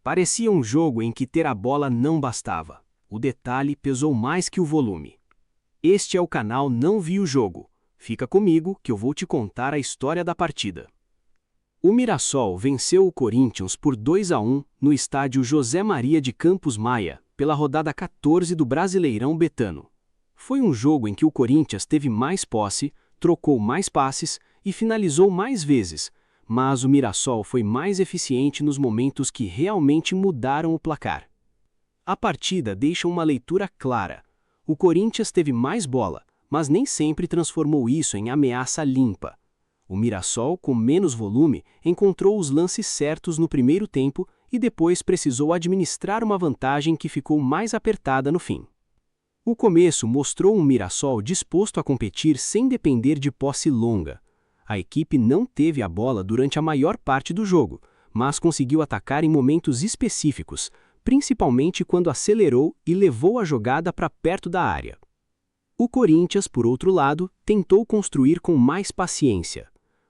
Parecia um jogo em que ter a bola não bastava. O detalhe pesou mais que o volume. Este é o canal Não Vi o Jogo. Fica comigo que eu vou te contar a história da partida. O Mirassol venceu o Corinthians por 2-1 no estádio José Maria de Campos Maia, pela rodada 14 do Brasileirão Betano. Foi um jogo em que o Corinthians teve mais posse, trocou mais passes e finalizou mais vezes, mas o Mirassol foi mais eficiente nos momentos que realmente mudaram o placar. A partida deixa uma leitura clara. O Corinthians teve mais bola, mas nem sempre transformou isso em ameaça limpa. O Mirassol, com menos volume, encontrou os lances certos no primeiro tempo e depois precisou administrar uma vantagem que ficou mais apertada no fim. O começo mostrou um Mirassol disposto a competir sem depender de posse longa. A equipe não teve a bola durante a maior parte do jogo, mas conseguiu atacar em momentos específicos, principalmente quando acelerou e levou a jogada para perto da área. O Corinthians, por outro lado, tentou construir com mais paciência.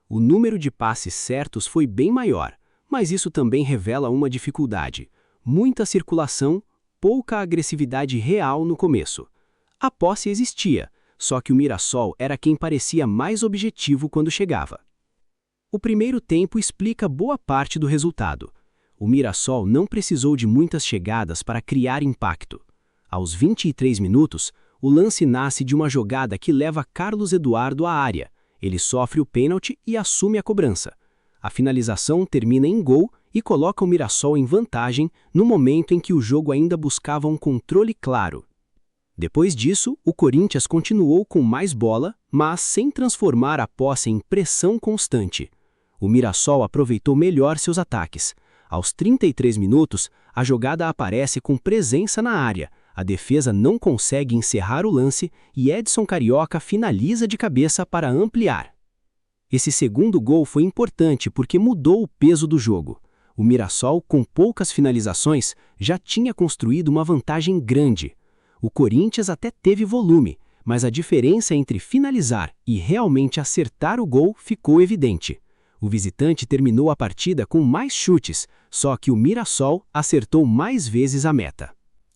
O número de passes certos foi bem maior, mas isso também revela uma dificuldade: muita circulação, pouca agressividade real no começo. A posse existia, só que o Mirassol era quem parecia mais objetivo quando chegava. O primeiro tempo explica boa parte do resultado. O Mirassol não precisou de muitas chegadas para criar impacto. Aos 23 minutos, o lance nasce de uma jogada que leva Carlos Eduardo à área. Ele sofre o pênalti e assume a cobrança. A finalização termina em gol e coloca o Mirassol em vantagem no momento em que o jogo ainda buscava um controle claro. Depois disso, o Corinthians continuou com mais bola, mas sem transformar a posse em pressão constante. O Mirassol aproveitou melhor seus ataques. Aos 33 minutos, a jogada aparece com presença na área. A defesa não consegue encerrar o lance e Edson Carioca finaliza de cabeça para ampliar. Esse segundo gol foi importante porque mudou o peso do jogo. O Mirassol, com poucas finalizações, já tinha construído uma vantagem grande. O Corinthians até teve volume, mas a diferença entre finalizar e realmente acertar o gol ficou evidente. O visitante terminou a partida com mais chutes, só que o Mirassol acertou mais vezes a meta.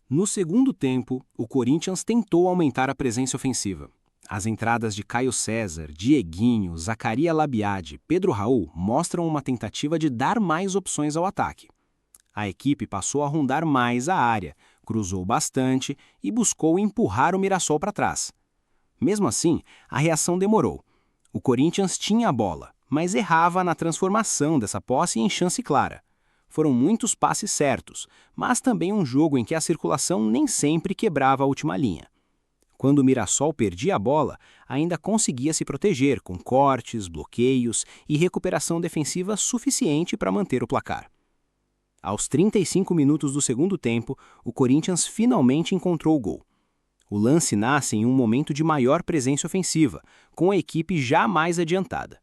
No segundo tempo, o Corinthians tentou aumentar a presença ofensiva. As entradas de Caio César, Dieguinho, Zacaria Labiade, Pedro Raul mostram uma tentativa de dar mais opções ao ataque. A equipe passou a rondar mais a área, cruzou bastante e buscou empurrar o Mirassol para trás. Mesmo assim, a reação demorou. O Corinthians tinha a bola, mas errava na transformação dessa posse em chance clara. Foram muitos passes certos, mas também um jogo em que a circulação nem sempre quebrava a última linha. Quando o Mirassol perdia a bola, ainda conseguia se proteger com cortes, bloqueios e recuperação defensiva suficiente para manter o placar. Aos 35 minutos do segundo tempo, o Corinthians finalmente encontrou o gol. O lance nasce em um momento de maior presença ofensiva, com a equipe já mais adiantada.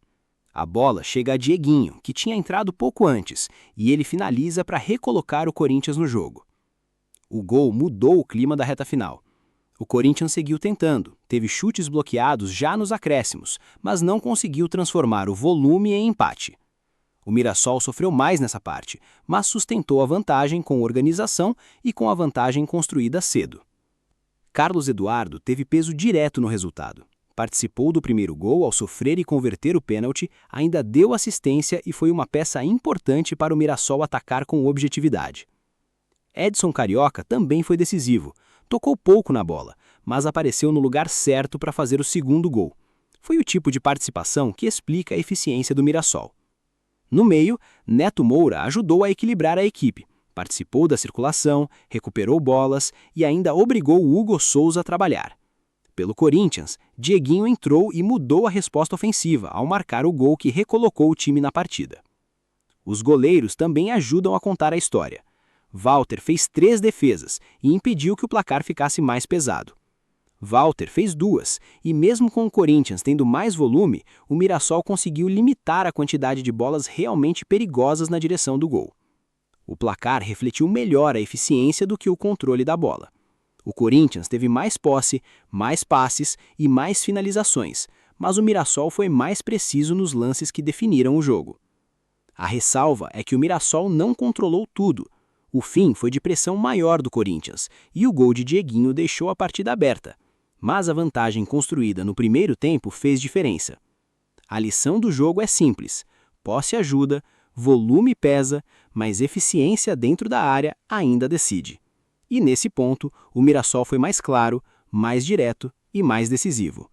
A bola chega a Dieguinho, que tinha entrado pouco antes, e ele finaliza para recolocar o Corinthians no jogo. O gol mudou o clima da reta final. O Corinthians seguiu tentando, teve chutes bloqueados já nos acréscimos, mas não conseguiu transformar o volume em empate. O Mirassol sofreu mais nessa parte, mas sustentou a vantagem com organização e com a vantagem construída cedo. Carlos Eduardo teve peso direto no resultado. Participou do primeiro gol ao sofrer e converter o pênalti, ainda deu assistência e foi uma peça importante para o Mirassol atacar com objetividade. Edson Carioca também foi decisivo. Tocou pouco na bola, mas apareceu no lugar certo para fazer o segundo gol. Foi o tipo de participação que explica a eficiência do Mirassol. No meio, Neto Moura ajudou a equilibrar a equipe. Participou da circulação, recuperou bolas e ainda obrigou o Hugo Souza a trabalhar. Pelo Corinthians, Dieguinho entrou e mudou a resposta ofensiva ao marcar o gol que recolocou o time na partida. Os goleiros também ajudam a contar a história. Walter fez 3 defesas e impediu que o placar ficasse mais pesado. Walter fez 2 e mesmo com o Corinthians tendo mais volume, o Mirassol conseguiu limitar a quantidade de bolas realmente perigosas na direção do gol. O placar refletiu melhor a eficiência do que o controle da bola. O Corinthians teve mais posse, mais passes e mais finalizações, mas o Mirassol foi mais preciso nos lances que definiram o jogo. A ressalva é que o Mirassol não controlou tudo. O fim foi de pressão maior do Corinthians, e o gol de Dieguinho deixou a partida aberta. Mas a vantagem construída no primeiro tempo fez diferença. A lição do jogo é simples: posse ajuda, volume pesa, mas eficiência dentro da área ainda decide. E nesse ponto, o Mirassol foi mais claro, mais direto e mais decisivo.